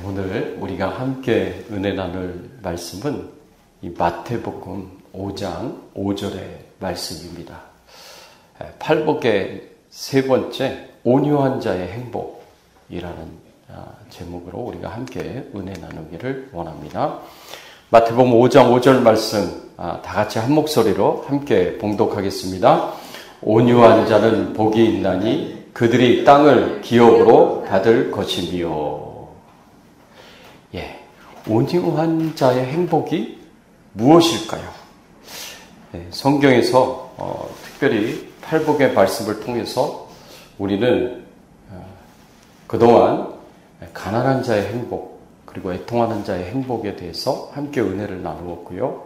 오늘 우리가 함께 은혜 나눌 말씀은 이 마태복음 5장 5절의 말씀입니다. 팔복의 세 번째 온유한 자의 행복이라는 제목으로 우리가 함께 은혜 나누기를 원합니다. 마태복음 5장 5절 말씀 다 같이 한 목소리로 함께 봉독하겠습니다. 온유한 자는 복이 있나니 그들이 땅을 기업으로 받을 것이며. 온유한 자의 행복이 무엇일까요? 성경에서 특별히 팔복의 말씀을 통해서 우리는 그동안 가난한 자의 행복 그리고 애통하는 자의 행복에 대해서 함께 은혜를 나누었고요.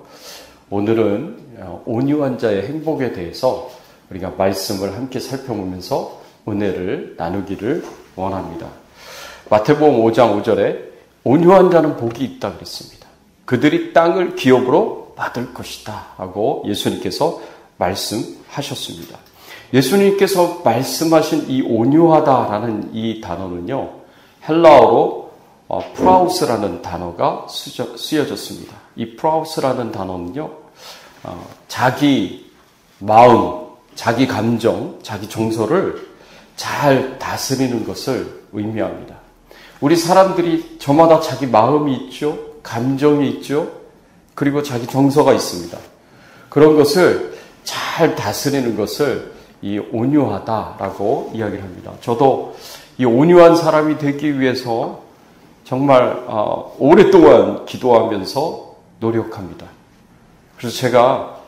오늘은 온유한 자의 행복에 대해서 우리가 말씀을 함께 살펴보면서 은혜를 나누기를 원합니다. 마태복음 5장 5절에 온유한 자는 복이 있다 그랬습니다. 그들이 땅을 기업으로 받을 것이다 하고 예수님께서 말씀하셨습니다. 예수님께서 말씀하신 이 온유하다라는 이 단어는요, 헬라어로 프라우스라는 단어가 쓰여졌습니다. 이 프라우스라는 단어는요, 자기 마음, 자기 감정, 자기 정서를 잘 다스리는 것을 의미합니다. 우리 사람들이 저마다 자기 마음이 있죠, 감정이 있죠, 그리고 자기 정서가 있습니다. 그런 것을 잘 다스리는 것을 이 온유하다라고 이야기를 합니다. 저도 이 온유한 사람이 되기 위해서 정말 오랫동안 기도하면서 노력합니다. 그래서 제가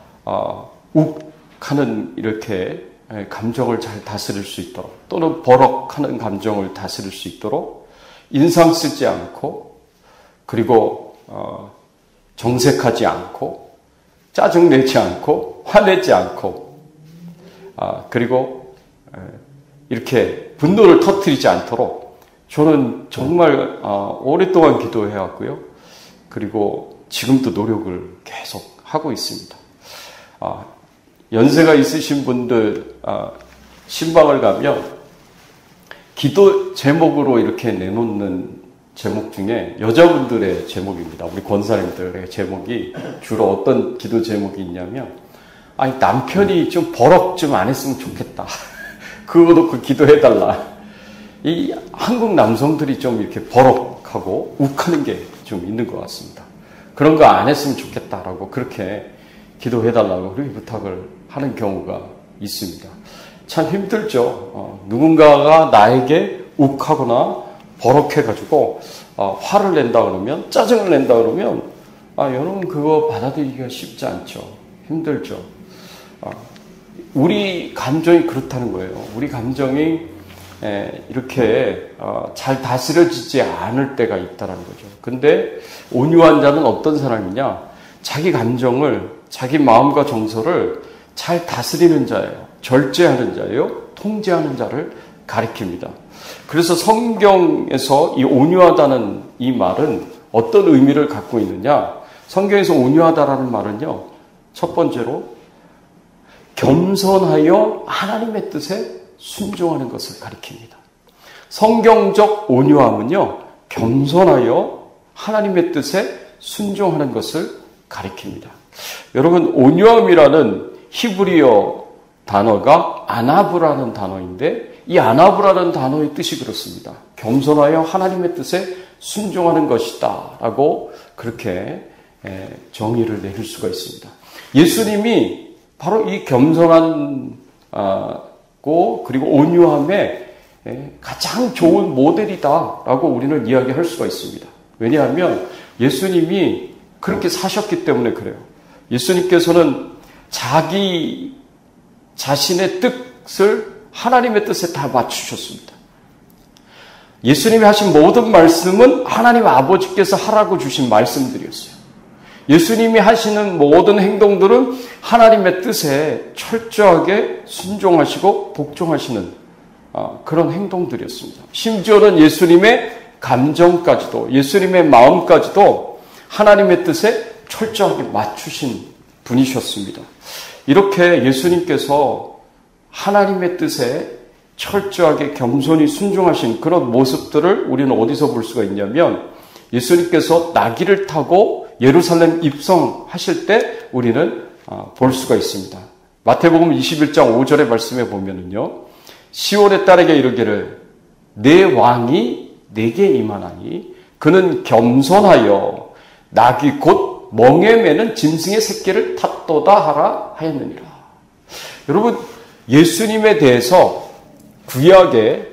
욱하는 이렇게 감정을 잘 다스릴 수 있도록, 또는 버럭하는 감정을 다스릴 수 있도록 인상 쓰지 않고, 그리고 정색하지 않고, 짜증내지 않고, 화내지 않고, 그리고 이렇게 분노를 터뜨리지 않도록 저는 정말 오랫동안 기도해왔고요. 그리고 지금도 노력을 계속 하고 있습니다. 연세가 있으신 분들 신방을 가면 기도 제목으로 이렇게 내놓는 제목 중에 여자분들의 제목입니다. 우리 권사님들의 제목이 주로 어떤 기도 제목이 있냐면, 남편이 좀 버럭 좀 안 했으면 좋겠다. 그거 놓고 기도해달라. 이 한국 남성들이 좀 이렇게 버럭하고 욱하는 게 좀 있는 것 같습니다. 그런 거 안 했으면 좋겠다라고 그렇게 기도해달라고 그렇게 부탁을 하는 경우가 있습니다. 참 힘들죠. 누군가가 나에게 욱하거나 버럭해가지고 화를 낸다 그러면, 짜증을 낸다 그러면 여러분 그거 받아들이기가 쉽지 않죠. 힘들죠. 우리 감정이 그렇다는 거예요. 우리 감정이 이렇게 잘 다스려지지 않을 때가 있다는 거죠. 근데 온유한 자는 어떤 사람이냐? 자기 감정을, 자기 마음과 정서를 잘 다스리는 자예요. 절제하는 자예요. 통제하는 자를 가리킵니다. 그래서 성경에서 이 온유하다는 이 말은 어떤 의미를 갖고 있느냐? 성경에서 온유하다라는 말은요, 첫 번째로 겸손하여 하나님의 뜻에 순종하는 것을 가리킵니다. 성경적 온유함은요, 겸손하여 하나님의 뜻에 순종하는 것을 가리킵니다. 여러분, 온유함이라는 히브리어 단어가 아나브라는 단어인데, 이 아나브라는 단어의 뜻이 그렇습니다. 겸손하여 하나님의 뜻에 순종하는 것이다 라고 그렇게 정의를 내릴 수가 있습니다. 예수님이 바로 이 겸손한 그리고 온유함의 가장 좋은 모델이다라고 우리는 이야기할 수가 있습니다. 왜냐하면 예수님이 그렇게 사셨기 때문에 그래요. 예수님께서는 자기 자신의 뜻을 하나님의 뜻에 다 맞추셨습니다. 예수님이 하신 모든 말씀은 하나님 아버지께서 하라고 주신 말씀들이었어요. 예수님이 하시는 모든 행동들은 하나님의 뜻에 철저하게 순종하시고 복종하시는 그런 행동들이었습니다. 심지어는 예수님의 감정까지도, 예수님의 마음까지도 하나님의 뜻에 철저하게 맞추신 분이셨습니다. 이렇게 예수님께서 하나님의 뜻에 철저하게 겸손히 순종하신 그런 모습들을 우리는 어디서 볼 수가 있냐면 예수님께서 나귀를 타고 예루살렘 입성하실 때 우리는 볼 수가 있습니다. 마태복음 21장 5절의 말씀에 보면은요. 시온의 딸에게 이르기를 내 왕이 내게 임하나니 그는 겸손하여 나귀 곧 멍에 매는 짐승의 새끼를 탔도다 하라 하였느니라. 여러분 예수님에 대해서 구약에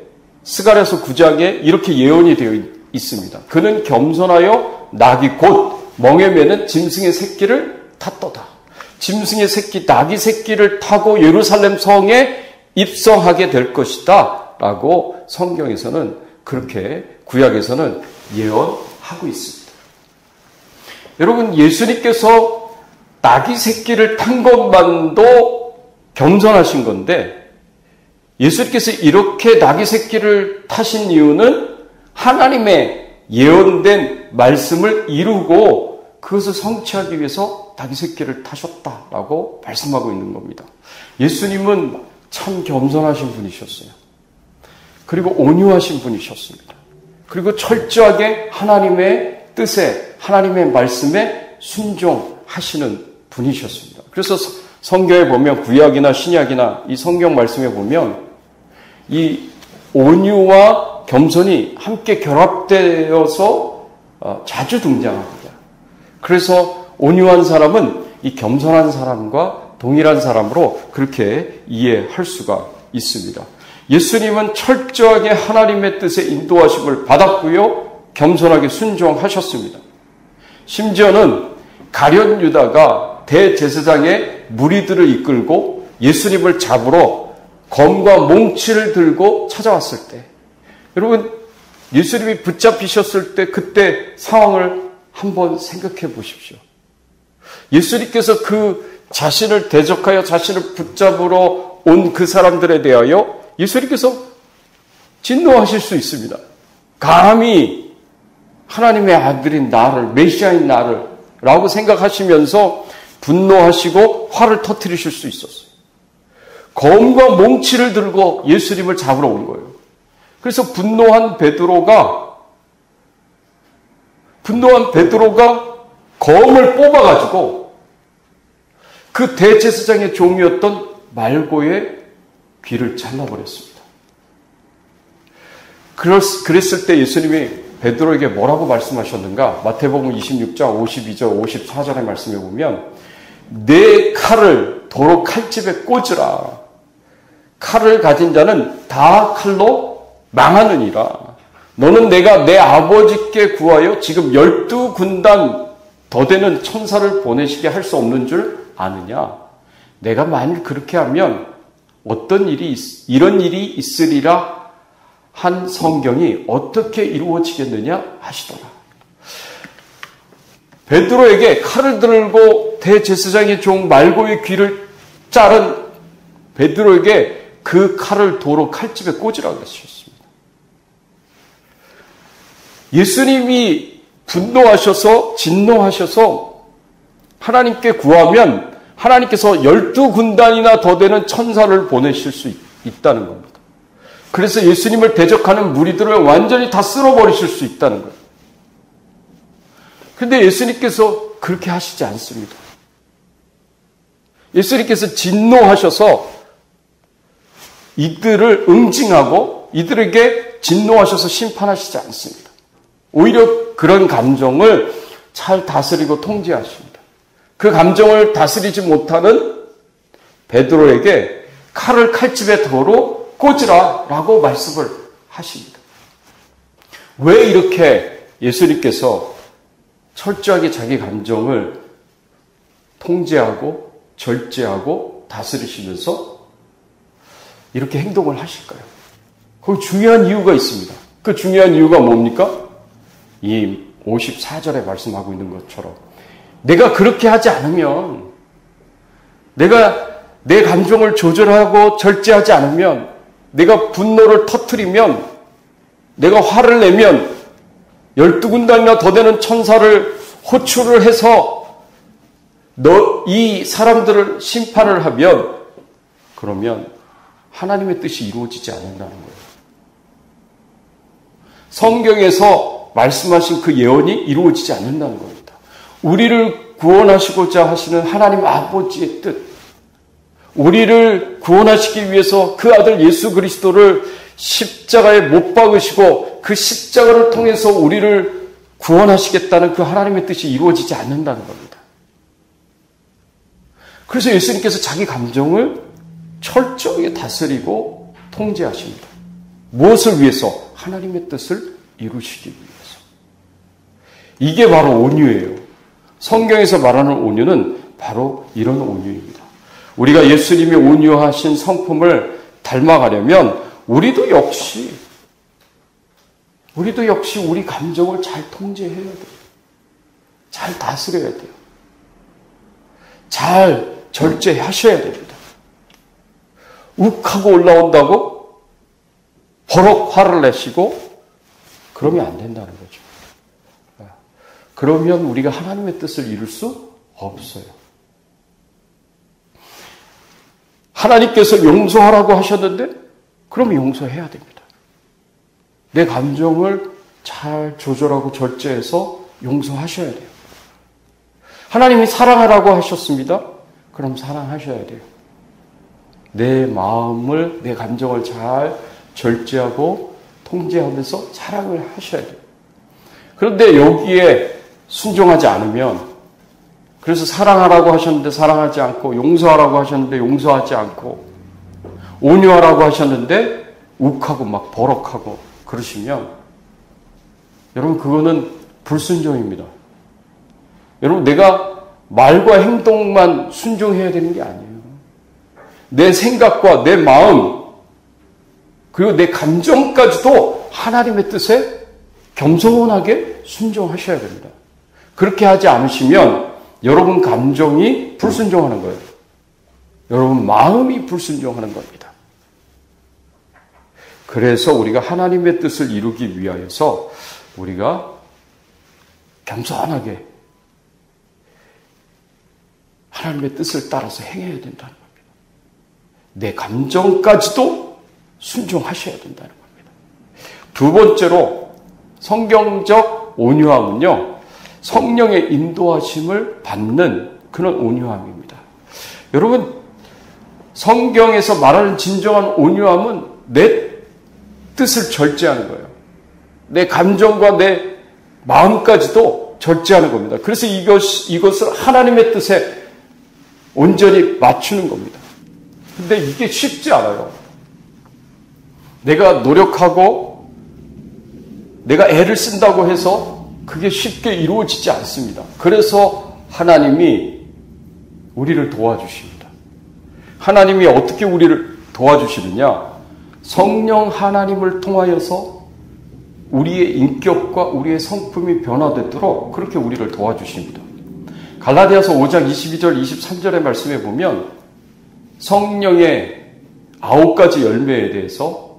스가랴서 9장에 이렇게 예언이 되어 있습니다. 그는 겸손하여 나귀 곧 멍에 매는 짐승의 새끼를 탔도다. 짐승의 새끼, 나귀 새끼를 타고 예루살렘 성에 입성하게 될 것이다 라고 성경에서는 그렇게 구약에서는 예언하고 있습니다. 여러분 예수님께서 나귀 새끼를 탄 것만도 겸손하신 건데 예수님께서 이렇게 나귀 새끼를 타신 이유는 하나님의 예언된 말씀을 이루고 그것을 성취하기 위해서 나귀 새끼를 타셨다라고 말씀하고 있는 겁니다. 예수님은 참 겸손하신 분이셨어요. 그리고 온유하신 분이셨습니다. 그리고 철저하게 하나님의 뜻에 하나님의 말씀에 순종하시는 분이셨습니다. 그래서 성경에 보면 구약이나 신약이나 이 성경 말씀에 보면 이 온유와 겸손이 함께 결합되어서 자주 등장합니다. 그래서 온유한 사람은 이 겸손한 사람과 동일한 사람으로 그렇게 이해할 수가 있습니다. 예수님은 철저하게 하나님의 뜻에 인도하심을 받았고요. 겸손하게 순종하셨습니다. 심지어는 가룟 유다가 대제사장의 무리들을 이끌고 예수님을 잡으러 검과 몽치를 들고 찾아왔을 때 여러분 예수님이 붙잡히셨을 때 그때 상황을 한번 생각해 보십시오. 예수님께서 그 자신을 대적하여 자신을 붙잡으러 온 그 사람들에 대하여 예수님께서 진노하실 수 있습니다. 감히 하나님의 아들인 나를, 메시아인 나를 라고 생각하시면서 분노하시고 화를 터뜨리실 수 있었어요. 검과 몽치를 들고 예수님을 잡으러 온 거예요. 그래서 분노한 베드로가 검을 뽑아가지고 그 대제사장의 종이었던 말고의 귀를 잘라버렸습니다. 그랬을 때 예수님이 베드로에게 뭐라고 말씀하셨는가? 마태복음 26장 52절 54절의 말씀에 보면 내 칼을 도로 칼집에 꽂으라. 칼을 가진 자는 다 칼로 망하느니라. 너는 내가 내 아버지께 구하여 지금 12군단 더 되는 천사를 보내시게 할 수 없는 줄 아느냐? 내가 만일 그렇게 하면 이런 일이 있으리라 한 성경이 어떻게 이루어지겠느냐 하시더라. 베드로에게 칼을 들고 대제사장의 종 말고의 귀를 자른 베드로에게 그 칼을 도로 칼집에 꽂으라고 하셨습니다. 예수님이 분노하셔서 진노하셔서 하나님께 구하면 하나님께서 12군단이나 더 되는 천사를 보내실 수 있다는 겁니다. 그래서 예수님을 대적하는 무리들을 완전히 다 쓸어버리실 수 있다는 거예요. 그런데 예수님께서 그렇게 하시지 않습니다. 예수님께서 진노하셔서 이들을 응징하고 이들에게 진노하셔서 심판하시지 않습니다. 오히려 그런 감정을 잘 다스리고 통제하십니다. 그 감정을 다스리지 못하는 베드로에게 칼을 칼집에 도로 꽂으라라고 말씀을 하십니다. 왜 이렇게 예수님께서 철저하게 자기 감정을 통제하고 절제하고 다스리시면서 이렇게 행동을 하실까요? 거기 중요한 이유가 있습니다. 그 중요한 이유가 뭡니까? 이 54절에 말씀하고 있는 것처럼 내가 그렇게 하지 않으면, 내가 내 감정을 조절하고 절제하지 않으면, 내가 분노를 터뜨리면, 내가 화를 내면 12군단이나 더 되는 천사를 호출을 해서 이 사람들을 심판을 하면, 그러면 하나님의 뜻이 이루어지지 않는다는 거예요. 성경에서 말씀하신 그 예언이 이루어지지 않는다는 겁니다. 우리를 구원하시고자 하시는 하나님 아버지의 뜻, 우리를 구원하시기 위해서 그 아들 예수 그리스도를 십자가에 못 박으시고 그 십자가를 통해서 우리를 구원하시겠다는 그 하나님의 뜻이 이루어지지 않는다는 겁니다. 그래서 예수님께서 자기 감정을 철저하게 다스리고 통제하십니다. 무엇을 위해서? 하나님의 뜻을 이루시기 위해서. 이게 바로 온유예요. 성경에서 말하는 온유는 바로 이런 온유입니다. 우리가 예수님이 온유하신 성품을 닮아가려면 우리도 역시 우리 감정을 잘 통제해야 돼요. 잘 다스려야 돼요. 잘 절제하셔야 됩니다. 욱하고 올라온다고 버럭 화를 내시고 그러면 안 된다는 거죠. 그러면 우리가 하나님의 뜻을 이룰 수 없어요. 하나님께서 용서하라고 하셨는데 그럼 용서해야 됩니다. 내 감정을 잘 조절하고 절제해서 용서하셔야 돼요. 하나님이 사랑하라고 하셨습니다. 그럼 사랑하셔야 돼요. 내 마음을, 내 감정을 잘 절제하고 통제하면서 사랑을 하셔야 돼요. 그런데 여기에 순종하지 않으면, 그래서 사랑하라고 하셨는데 사랑하지 않고, 용서하라고 하셨는데 용서하지 않고, 온유하라고 하셨는데 욱하고 막 버럭하고 그러시면, 여러분 그거는 불순종입니다. 여러분 내가 말과 행동만 순종해야 되는 게 아니에요. 내 생각과 내 마음 그리고 내 감정까지도 하나님의 뜻에 겸손하게 순종하셔야 됩니다. 그렇게 하지 않으시면 여러분 감정이 불순종하는 거예요. 여러분 마음이 불순종하는 겁니다. 그래서 우리가 하나님의 뜻을 이루기 위하여서 우리가 겸손하게 하나님의 뜻을 따라서 행해야 된다는 겁니다. 내 감정까지도 순종하셔야 된다는 겁니다. 두 번째로 성경적 온유함은요, 성령의 인도하심을 받는 그런 온유함입니다. 여러분, 성경에서 말하는 진정한 온유함은 내 뜻을 절제하는 거예요. 내 감정과 내 마음까지도 절제하는 겁니다. 그래서 이것을 하나님의 뜻에 온전히 맞추는 겁니다. 근데 이게 쉽지 않아요. 내가 노력하고 내가 애를 쓴다고 해서 그게 쉽게 이루어지지 않습니다. 그래서 하나님이 우리를 도와주십니다. 하나님이 어떻게 우리를 도와주시느냐? 성령 하나님을 통하여서 우리의 인격과 우리의 성품이 변화되도록 그렇게 우리를 도와주십니다. 갈라디아서 5장 22절 23절의 말씀에 보면 성령의 9가지 열매에 대해서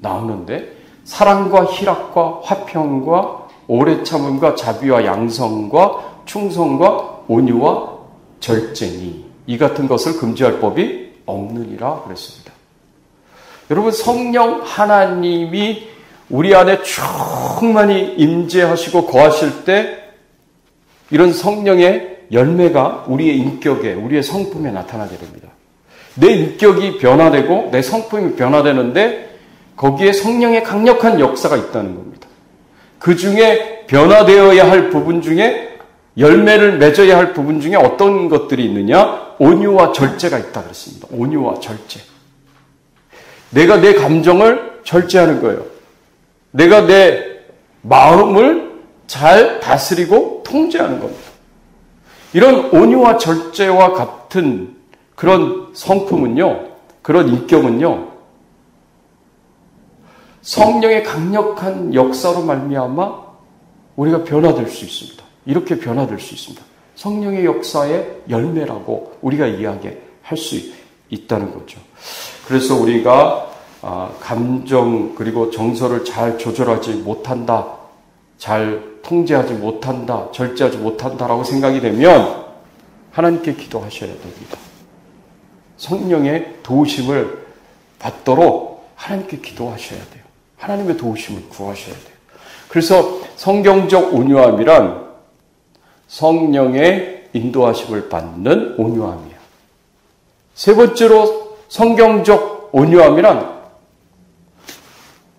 나오는데, 사랑과 희락과 화평과 오래 참음과 자비와 양성과 충성과 온유와 절제니 이 같은 것을 금지할 법이 없느니라 그랬습니다. 여러분, 성령 하나님이 우리 안에 충만히 임재하시고 거하실 때 이런 성령의 열매가 우리의 인격에, 우리의 성품에 나타나게 됩니다. 내 인격이 변화되고 내 성품이 변화되는데 거기에 성령의 강력한 역사가 있다는 겁니다. 그 중에 변화되어야 할 부분 중에, 열매를 맺어야 할 부분 중에 어떤 것들이 있느냐? 온유와 절제가 있다 그랬습니다. 온유와 절제. 내가 내 감정을 절제하는 거예요. 내가 내 마음을 잘 다스리고 통제하는 겁니다. 이런 온유와 절제와 같은 그런 성품은요, 그런 인격은요, 성령의 강력한 역사로 말미암아 우리가 변화될 수 있습니다. 이렇게 변화될 수 있습니다. 성령의 역사의 열매라고 우리가 이야기할 수 있다는 거죠. 그래서 우리가 감정 그리고 정서를 잘 조절하지 못한다, 잘 통제하지 못한다, 절제하지 못한다라고 생각이 되면 하나님께 기도하셔야 됩니다. 성령의 도우심을 받도록 하나님께 기도하셔야 돼요. 하나님의 도우심을 구하셔야 돼요. 그래서 성경적 온유함이란 성령의 인도하심을 받는 온유함이에요. 세 번째로 성경적 온유함이란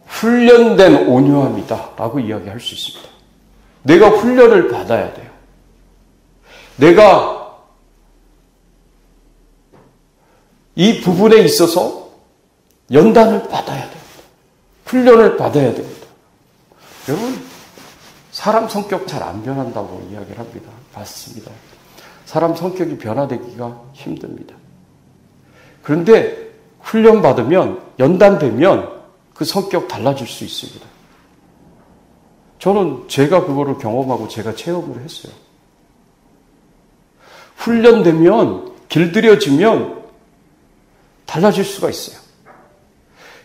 훈련된 온유함이다 라고 이야기할 수 있습니다. 내가 훈련을 받아야 돼요. 내가 이 부분에 있어서 연단을 받아야 됩니다. 훈련을 받아야 됩니다. 여러분, 사람 성격 잘 안 변한다고 이야기를 합니다. 맞습니다. 사람 성격이 변화되기가 힘듭니다. 그런데 훈련받으면, 연단되면 그 성격 달라질 수 있습니다. 저는 제가 그거를 경험하고 제가 체험을 했어요. 훈련되면, 길들여지면 달라질 수가 있어요.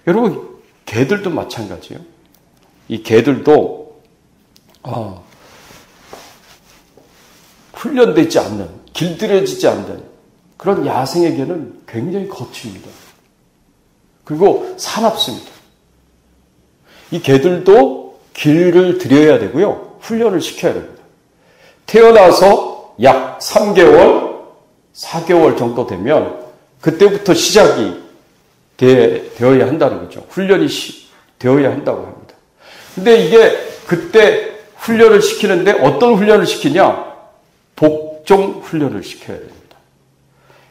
여러분, 개들도 마찬가지예요. 이 개들도 훈련되지 않는, 길들여지지 않는 그런 야생의 개는 굉장히 거칩니다. 그리고 사납습니다. 이 개들도 길을 들여야 되고요. 훈련을 시켜야 됩니다. 태어나서 약 3개월, 4개월 정도 되면 그때부터 시작이 되어야 한다는 거죠. 훈련이 되어야 한다고 합니다. 근데 이게 그때 훈련을 시키는데 어떤 훈련을 시키냐? 복종 훈련을 시켜야 됩니다.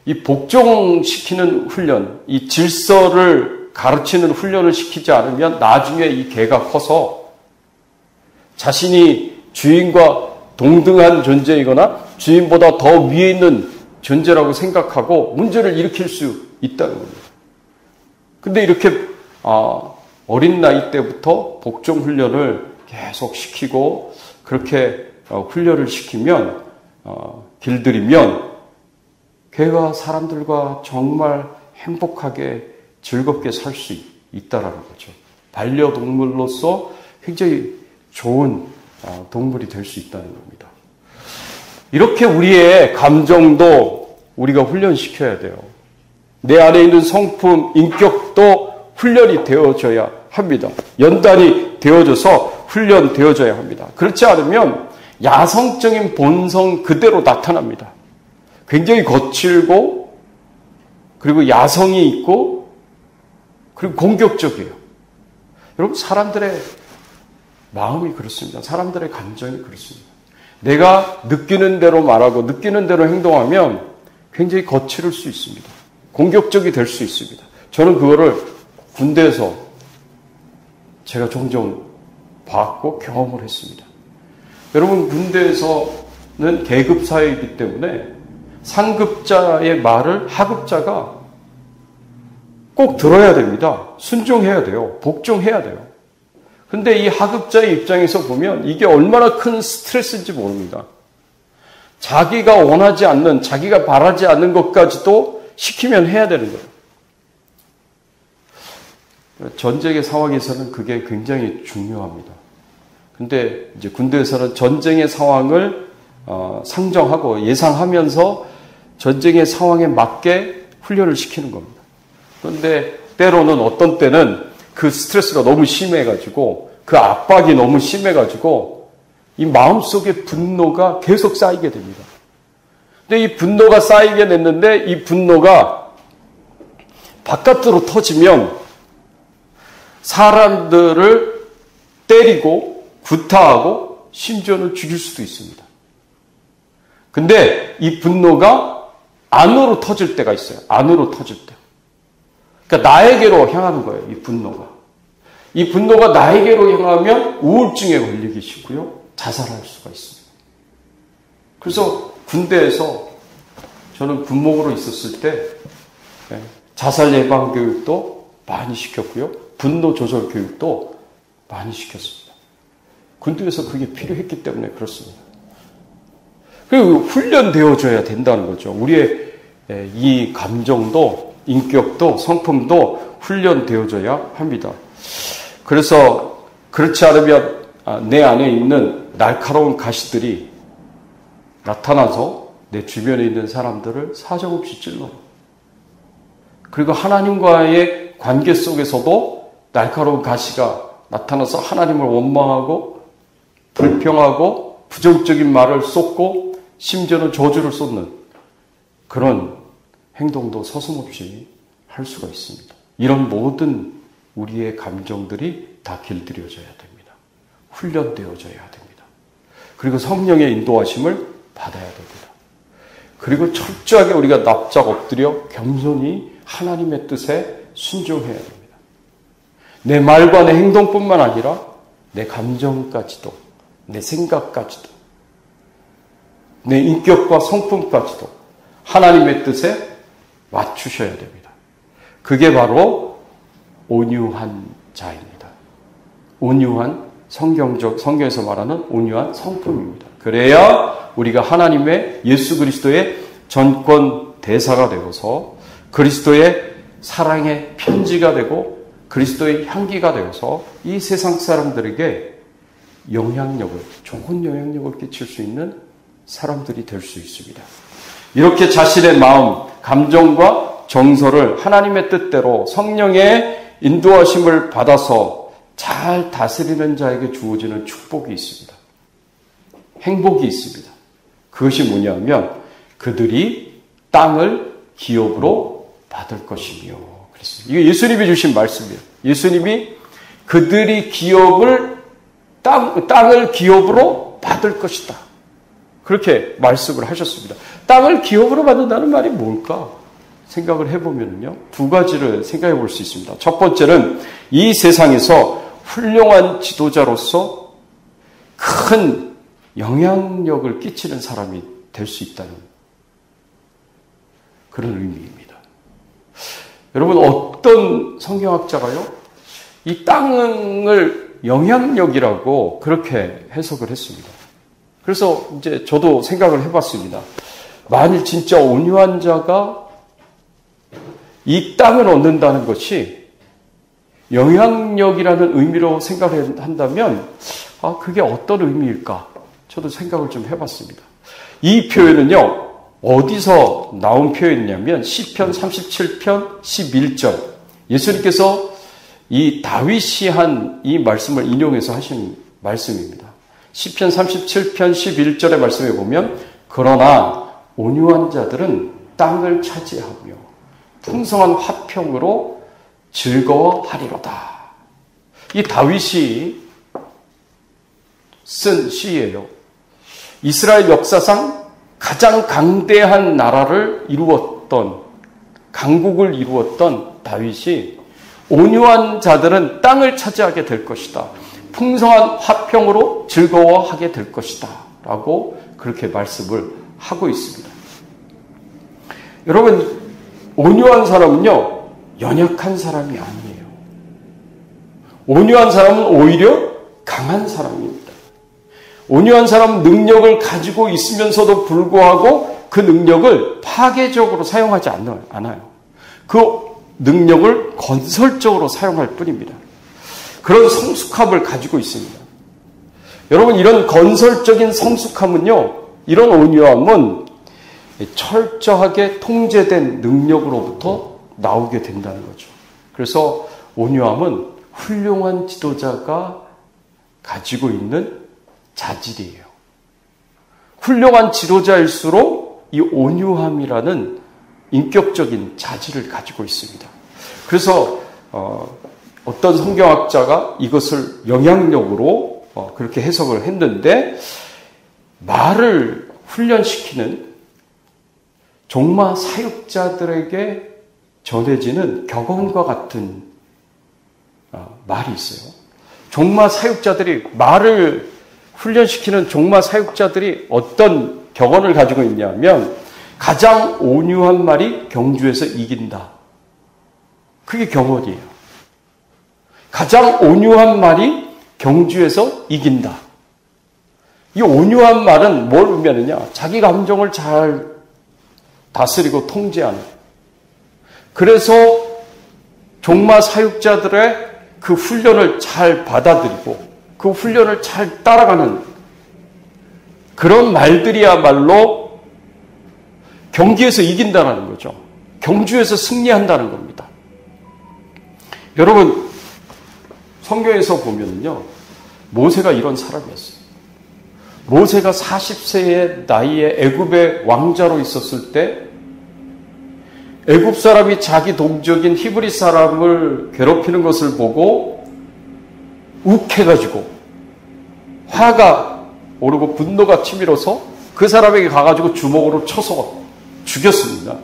이 복종시키는 훈련, 이 질서를 가르치는 훈련을 시키지 않으면 나중에 이 개가 커서 자신이 주인과 동등한 존재이거나 주인보다 더 위에 있는 존재라고 생각하고 문제를 일으킬 수 있다는 겁니다. 근데 이렇게 어린 나이 때부터 복종 훈련을 계속 시키고 그렇게 훈련을 시키면 길들이면 개가 사람들과 정말 행복하게 즐겁게 살 수 있다라는 거죠. 반려동물로서 굉장히 좋은 동물이 될 수 있다는 겁니다. 이렇게 우리의 감정도 우리가 훈련시켜야 돼요. 내 안에 있는 성품, 인격도 훈련이 되어져야 합니다. 연단이 되어져서 훈련되어져야 합니다. 그렇지 않으면 야성적인 본성 그대로 나타납니다. 굉장히 거칠고 그리고 야성이 있고 그리고 공격적이에요. 여러분, 사람들의 마음이 그렇습니다. 사람들의 감정이 그렇습니다. 내가 느끼는 대로 말하고 느끼는 대로 행동하면 굉장히 거칠을 수 있습니다. 공격적이 될 수 있습니다. 저는 그거를 군대에서 제가 종종 봤고 경험을 했습니다. 여러분, 군대에서는 계급 사회이기 때문에 상급자의 말을 하급자가 꼭 들어야 됩니다. 순종해야 돼요. 복종해야 돼요. 근데 이 하급자의 입장에서 보면 이게 얼마나 큰 스트레스인지 모릅니다. 자기가 원하지 않는, 자기가 바라지 않는 것까지도 시키면 해야 되는 거예요. 전쟁의 상황에서는 그게 굉장히 중요합니다. 근데 이제 군대에서는 전쟁의 상황을 상정하고 예상하면서 전쟁의 상황에 맞게 훈련을 시키는 겁니다. 그런데 때로는 어떤 때는 그 스트레스가 너무 심해가지고 그 압박이 너무 심해가지고 이 마음속에 분노가 계속 쌓이게 됩니다. 근데 이 분노가 쌓이게 됐는데 이 분노가 바깥으로 터지면 사람들을 때리고 구타하고 심지어는 죽일 수도 있습니다. 근데 이 분노가 안으로 터질 때가 있어요. 안으로 터질 때. 그러니까 나에게로 향하는 거예요. 이 분노가. 이 분노가 나에게로 향하면 우울증에 걸리기 쉽고요. 자살할 수가 있습니다. 그래서 군대에서 저는 군목으로 있었을 때 자살 예방 교육도 많이 시켰고요. 분노 조절 교육도 많이 시켰습니다. 군대에서 그게 필요했기 때문에 그렇습니다. 그리고 훈련되어져야 된다는 거죠. 우리의 이 감정도 인격도 성품도 훈련되어져야 합니다. 그래서 그렇지 않으면 내 안에 있는 날카로운 가시들이 나타나서 내 주변에 있는 사람들을 사정없이 찔러요. 그리고 하나님과의 관계 속에서도 날카로운 가시가 나타나서 하나님을 원망하고 불평하고 부정적인 말을 쏟고 심지어는 저주를 쏟는 그런 행동도 서슴없이 할 수가 있습니다. 이런 모든 우리의 감정들이 다 길들여져야 됩니다. 훈련되어져야 됩니다. 그리고 성령의 인도하심을 받아야 됩니다. 그리고 철저하게 우리가 납작 엎드려 겸손히 하나님의 뜻에 순종해야 됩니다. 내 말과 내 행동뿐만 아니라 내 감정까지도, 내 생각까지도, 내 인격과 성품까지도 하나님의 뜻에 맞추셔야 됩니다. 그게 바로 온유한 자입니다. 온유한 성경에서 말하는 온유한 성품입니다. 그래야 우리가 하나님의 예수 그리스도의 전권 대사가 되어서 그리스도의 사랑의 편지가 되고 그리스도의 향기가 되어서 이 세상 사람들에게 좋은 영향력을 끼칠 수 있는 사람들이 될 수 있습니다. 이렇게 자신의 마음, 감정과 정서를 하나님의 뜻대로 성령의 인도하심을 받아서 잘 다스리는 자에게 주어지는 축복이 있습니다. 행복이 있습니다. 그것이 뭐냐면 그들이 땅을 기업으로 받을 것이며 그랬습니다. 이게 예수님이 주신 말씀이에요. 예수님이 그들이 땅을 기업으로 받을 것이다. 그렇게 말씀을 하셨습니다. 땅을 기업으로 받는다는 말이 뭘까? 생각을 해보면요. 두 가지를 생각해 볼 수 있습니다. 첫 번째는 이 세상에서 훌륭한 지도자로서 큰 영향력을 끼치는 사람이 될 수 있다는 그런 의미입니다. 여러분, 어떤 성경학자가요, 이 땅을 영향력이라고 그렇게 해석을 했습니다. 그래서 이제 저도 생각을 해봤습니다. 만일 진짜 온유한 자가 이 땅을 얻는다는 것이 영향력이라는 의미로 생각한다면, 그게 어떤 의미일까? 저도 생각을 좀 해봤습니다. 이 표현은요, 어디서 나온 표현이냐면 시편 37편 11절. 예수님께서 이 다윗이 한 이 말씀을 인용해서 하신 말씀입니다. 시편 37편 11절의 말씀에 보면 그러나 온유한 자들은 땅을 차지하며 풍성한 화평으로 즐거워하리로다. 이 다윗이 쓴 시예요. 이스라엘 역사상 가장 강대한 나라를 이루었던, 강국을 이루었던 다윗이 온유한 자들은 땅을 차지하게 될 것이다. 풍성한 화평으로 즐거워하게 될 것이다. 라고 그렇게 말씀을 하고 있습니다. 여러분, 온유한 사람은요, 연약한 사람이 아니에요. 온유한 사람은 오히려 강한 사람입니다. 온유한 사람은 능력을 가지고 있으면서도 불구하고 그 능력을 파괴적으로 사용하지 않아요. 그 능력을 건설적으로 사용할 뿐입니다. 그런 성숙함을 가지고 있습니다. 여러분, 이런 건설적인 성숙함은요, 이런 온유함은 철저하게 통제된 능력으로부터 나오게 된다는 거죠. 그래서 온유함은 훌륭한 지도자가 가지고 있는 자질이에요. 훌륭한 지도자일수록 이 온유함이라는 인격적인 자질을 가지고 있습니다. 그래서 어떤 성경학자가 이것을 영향력으로 그렇게 해석을 했는데, 말을 훈련시키는 종마 사육자들에게 전해지는 격언과 같은 말이 있어요. 종마 사육자들이 말을 훈련시키는 종마 사육자들이 어떤 격언을 가지고 있냐면 가장 온유한 말이 경주에서 이긴다. 그게 격언이에요. 가장 온유한 말이 경주에서 이긴다. 이 온유한 말은 뭘 의미하느냐? 자기 감정을 잘 다스리고 통제하는. 그래서 종마 사육자들의 그 훈련을 잘 받아들이고 그 훈련을 잘 따라가는 그런 말들이야말로 경기에서 이긴다는 거죠. 경주에서 승리한다는 겁니다. 여러분, 성경에서 보면요, 모세가 이런 사람이었어요. 모세가 40세의 나이에 애굽의 왕자로 있었을 때 애굽 사람이 자기 동족인 히브리 사람을 괴롭히는 것을 보고 욱해가지고 화가 오르고 분노가 치밀어서 그 사람에게 가가지고 주먹으로 쳐서 죽였습니다.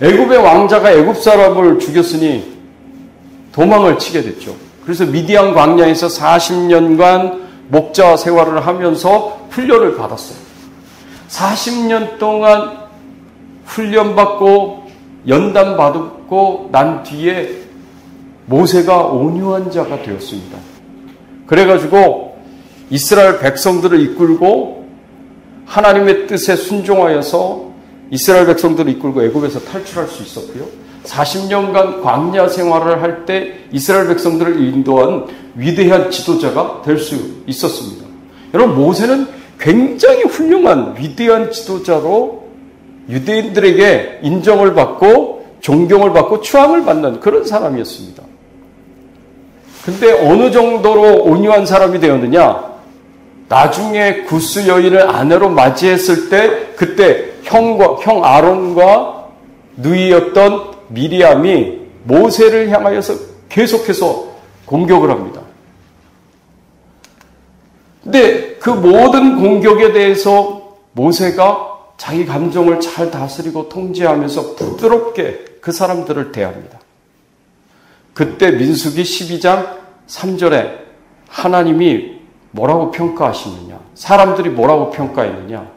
애굽의 왕자가 애굽 사람을 죽였으니 도망을 치게 됐죠. 그래서 미디안 광야에서 40년간 목자 생활을 하면서 훈련을 받았어요. 40년 동안 훈련받고 연단받고 난 뒤에 모세가 온유한 자가 되었습니다. 그래가지고 이스라엘 백성들을 이끌고 하나님의 뜻에 순종하여서 이스라엘 백성들을 이끌고 애굽에서 탈출할 수 있었고요. 40년간 광야 생활을 할 때 이스라엘 백성들을 인도한 위대한 지도자가 될 수 있었습니다. 여러분, 모세는 굉장히 훌륭한 위대한 지도자로 유대인들에게 인정을 받고 존경을 받고 추앙을 받는 그런 사람이었습니다. 근데 어느 정도로 온유한 사람이 되었느냐? 나중에 구스 여인을 아내로 맞이했을 때 그때 형 아론과 누이였던 미리암이 모세를 향하여서 계속해서 공격을 합니다. 근데 그 모든 공격에 대해서 모세가 자기 감정을 잘 다스리고 통제하면서 부드럽게 그 사람들을 대합니다. 그때 민수기 12장 3절에 하나님이 뭐라고 평가하시느냐? 사람들이 뭐라고 평가했느냐?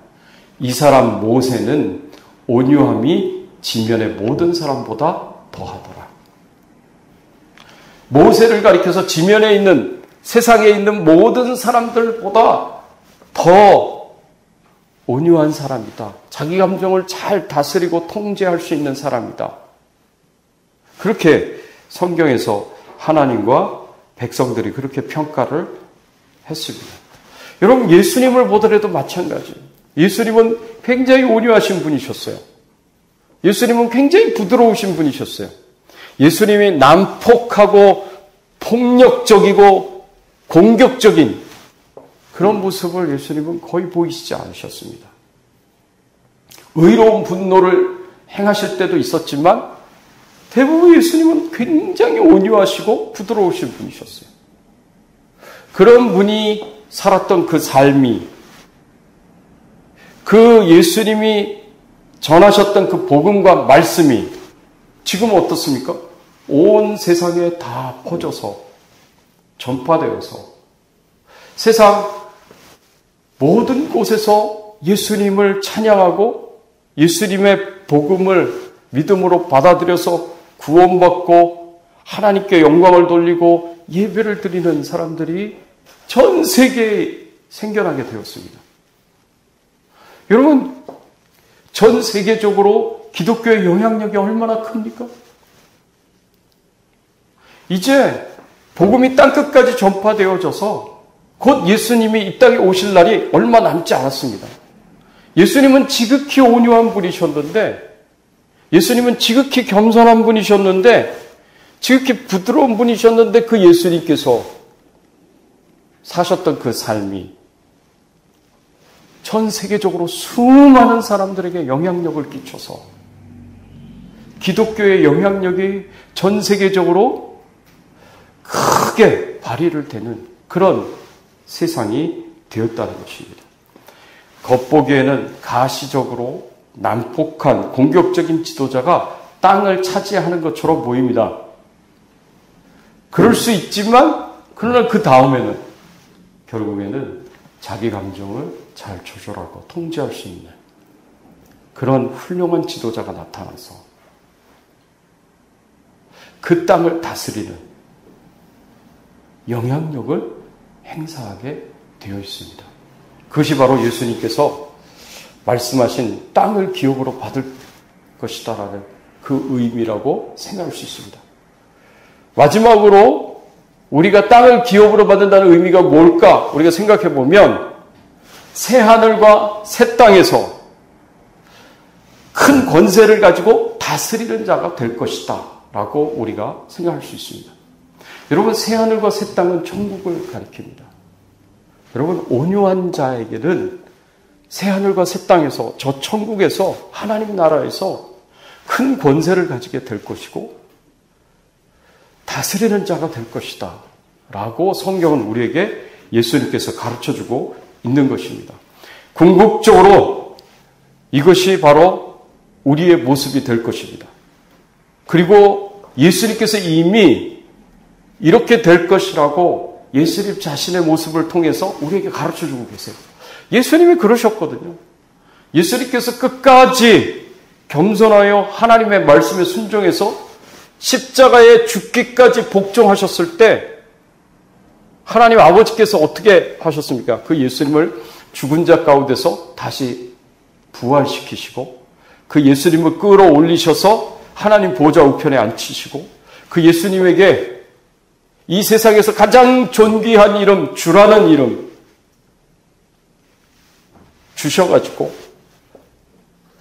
이 사람 모세는 온유함이 지면의 모든 사람보다 더하더라. 모세를 가리켜서 지면에 있는 세상에 있는 모든 사람들보다 더 온유한 사람이다. 자기 감정을 잘 다스리고 통제할 수 있는 사람이다. 그렇게 성경에서 하나님과 백성들이 그렇게 평가를 했습니다. 여러분, 예수님을 보더라도 마찬가지예요. 예수님은 굉장히 온유하신 분이셨어요. 예수님은 굉장히 부드러우신 분이셨어요. 예수님이 난폭하고 폭력적이고 공격적인 그런 모습을 예수님은 거의 보이시지 않으셨습니다. 의로운 분노를 행하실 때도 있었지만 대부분 예수님은 굉장히 온유하시고 부드러우신 분이셨어요. 그런 분이 살았던 그 삶이, 그 예수님이 전하셨던 그 복음과 말씀이 지금 어떻습니까? 온 세상에 다 퍼져서 전파되어서 세상 모든 곳에서 예수님을 찬양하고 예수님의 복음을 믿음으로 받아들여서 구원받고 하나님께 영광을 돌리고 예배를 드리는 사람들이 전 세계에 생겨나게 되었습니다. 여러분, 전 세계적으로 기독교의 영향력이 얼마나 큽니까? 이제 복음이 땅끝까지 전파되어져서 곧 예수님이 이 땅에 오실 날이 얼마 남지 않았습니다. 예수님은 지극히 온유한 분이셨는데, 예수님은 지극히 겸손한 분이셨는데, 지극히 부드러운 분이셨는데 그 예수님께서 사셨던 그 삶이 전 세계적으로 수많은 사람들에게 영향력을 끼쳐서 기독교의 영향력이 전 세계적으로 크게 발휘를 되는 그런 세상이 되었다는 것입니다. 겉보기에는 가시적으로 난폭한 공격적인 지도자가 땅을 차지하는 것처럼 보입니다. 그럴 수 있지만 그러나 그 다음에는 결국에는 자기 감정을 잘 조절하고 통제할 수 있는 그런 훌륭한 지도자가 나타나서 그 땅을 다스리는 영향력을 행사하게 되어 있습니다. 그것이 바로 예수님께서 말씀하신 땅을 기업으로 받을 것이다라는 그 의미라고 생각할 수 있습니다. 마지막으로 우리가 땅을 기업으로 받는다는 의미가 뭘까? 우리가 생각해 보면 새 하늘과 새 땅에서 큰 권세를 가지고 다스리는 자가 될 것이다 라고 우리가 생각할 수 있습니다. 여러분, 새하늘과 새 땅은 천국을 가리킵니다. 여러분, 온유한 자에게는 새하늘과 새 땅에서, 저 천국에서, 하나님 나라에서 큰 권세를 가지게 될 것이고 다스리는 자가 될 것이다 라고 성경은 우리에게 예수님께서 가르쳐주고 있는 것입니다. 궁극적으로 이것이 바로 우리의 모습이 될 것입니다. 그리고 예수님께서 이미 이렇게 될 것이라고 예수님 자신의 모습을 통해서 우리에게 가르쳐주고 계세요. 예수님이 그러셨거든요. 예수님께서 끝까지 겸손하여 하나님의 말씀에 순종해서 십자가에 죽기까지 복종하셨을 때 하나님 아버지께서 어떻게 하셨습니까? 그 예수님을 죽은 자 가운데서 다시 부활시키시고 그 예수님을 끌어올리셔서 하나님 보좌 우편에 앉히시고 그 예수님에게 이 세상에서 가장 존귀한 이름, 주라는 이름 주셔가지고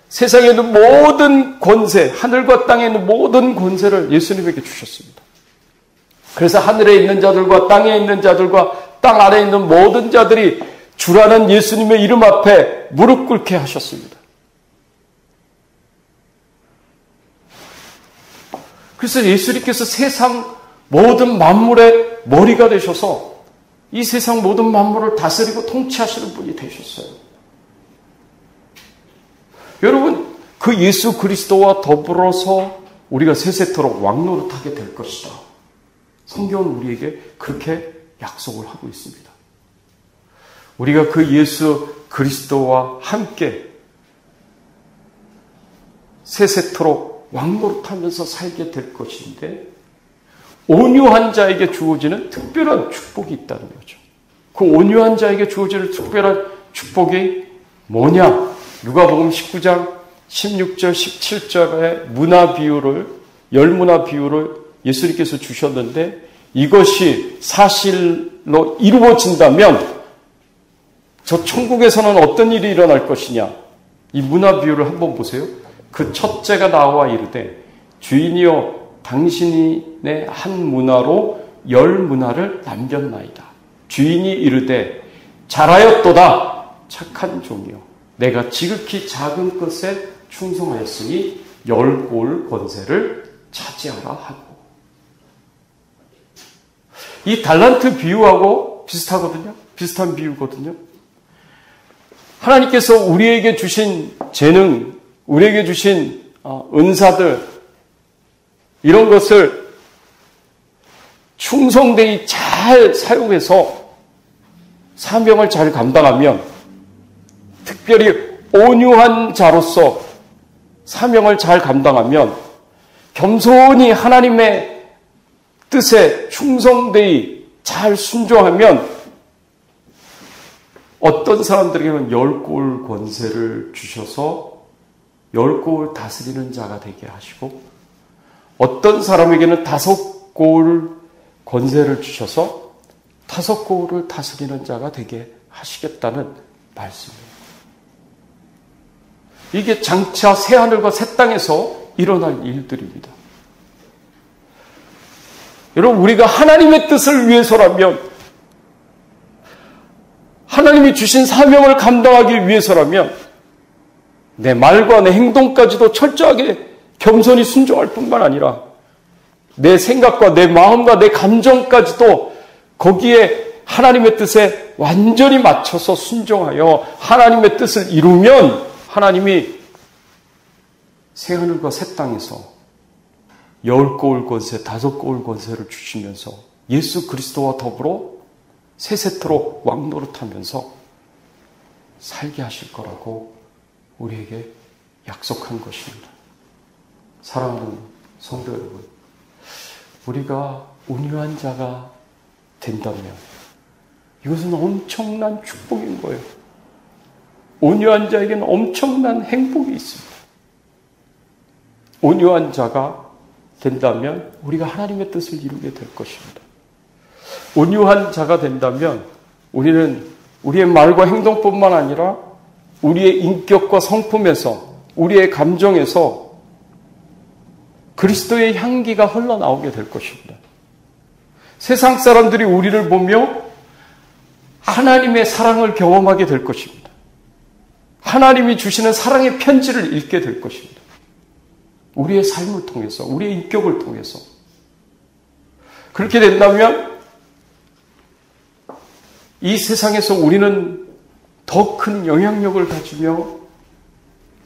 세상에 있는 모든 권세, 하늘과 땅에 있는 모든 권세를 예수님에게 주셨습니다. 그래서 하늘에 있는 자들과 땅에 있는 자들과 땅 아래에 있는 모든 자들이 주라는 예수님의 이름 앞에 무릎 꿇게 하셨습니다. 그래서 예수님께서 세상 모든 만물의 머리가 되셔서 이 세상 모든 만물을 다스리고 통치하시는 분이 되셨어요. 여러분, 그 예수 그리스도와 더불어서 우리가 세세토록 왕노릇하게 될 것이다. 성경은 우리에게 그렇게 약속을 하고 있습니다. 우리가 그 예수 그리스도와 함께 세세토록 왕노릇하면서 살게 될 것인데 온유한 자에게 주어지는 특별한 축복이 있다는 거죠. 그 온유한 자에게 주어지는 특별한 축복이 뭐냐? 누가복음 19장 16절 17절의 문화 비유를 열문화 비유를 예수님께서 주셨는데 이것이 사실로 이루어진다면 저 천국에서는 어떤 일이 일어날 것이냐? 이 문화 비유를 한번 보세요. 그 첫째가 나와 이르되 주인이여 당신이 내 한 문화로 열 문화를 남겼나이다. 주인이 이르되 잘하였도다 착한 종이여 내가 지극히 작은 것에 충성하였으니 열 고을 권세를 차지하라 하고. 이 달란트 비유하고 비슷하거든요. 비슷한 비유거든요. 하나님께서 우리에게 주신 재능, 우리에게 주신 은사들 이런 것을 충성되이 잘 사용해서 사명을 잘 감당하면 특별히 온유한 자로서 사명을 잘 감당하면 겸손히 하나님의 뜻에 충성되이 잘 순종하면 어떤 사람들에게는 열 고을 권세를 주셔서 열 고을 다스리는 자가 되게 하시고 어떤 사람에게는 다섯 고을 권세를 주셔서 다섯 고을을 다스리는 자가 되게 하시겠다는 말씀이에요. 이게 장차 새하늘과 새 땅에서 일어날 일들입니다. 여러분, 우리가 하나님의 뜻을 위해서라면, 하나님이 주신 사명을 감당하기 위해서라면 내 말과 내 행동까지도 철저하게 겸손히 순종할 뿐만 아니라 내 생각과 내 마음과 내 감정까지도 거기에 하나님의 뜻에 완전히 맞춰서 순종하여 하나님의 뜻을 이루면 하나님이 새하늘과 새 땅에서 열 고을 권세, 다섯 고을 권세를 주시면서 예수 그리스도와 더불어 세세토록 왕노릇하면서 살게 하실 거라고 우리에게 약속한 것입니다. 사랑하는 성도 여러분, 우리가 온유한 자가 된다면 이것은 엄청난 축복인 거예요. 온유한 자에게는 엄청난 행복이 있습니다. 온유한 자가 된다면 우리가 하나님의 뜻을 이루게 될 것입니다. 온유한 자가 된다면 우리는 우리의 말과 행동뿐만 아니라 우리의 인격과 성품에서, 우리의 감정에서 그리스도의 향기가 흘러나오게 될 것입니다. 세상 사람들이 우리를 보며 하나님의 사랑을 경험하게 될 것입니다. 하나님이 주시는 사랑의 편지를 읽게 될 것입니다. 우리의 삶을 통해서, 우리의 인격을 통해서. 그렇게 된다면 이 세상에서 우리는 더 큰 영향력을 가지며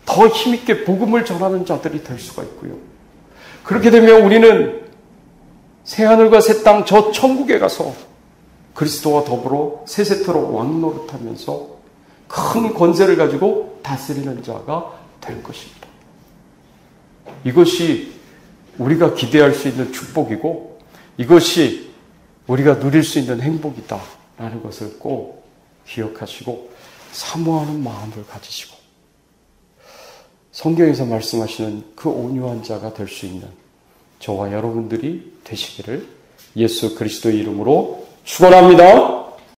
더 힘있게 복음을 전하는 자들이 될 수가 있고요. 그렇게 되면 우리는 새하늘과 새 땅 저 천국에 가서 그리스도와 더불어 세세토록 왕노릇하면서 큰 권세를 가지고 다스리는 자가 될 것입니다. 이것이 우리가 기대할 수 있는 축복이고 이것이 우리가 누릴 수 있는 행복이다라는 것을 꼭 기억하시고 사모하는 마음을 가지시고 성경에서 말씀하시는 그 온유한 자가 될 수 있는 저와 여러분들이 되시기를 예수 그리스도의 이름으로 축원합니다.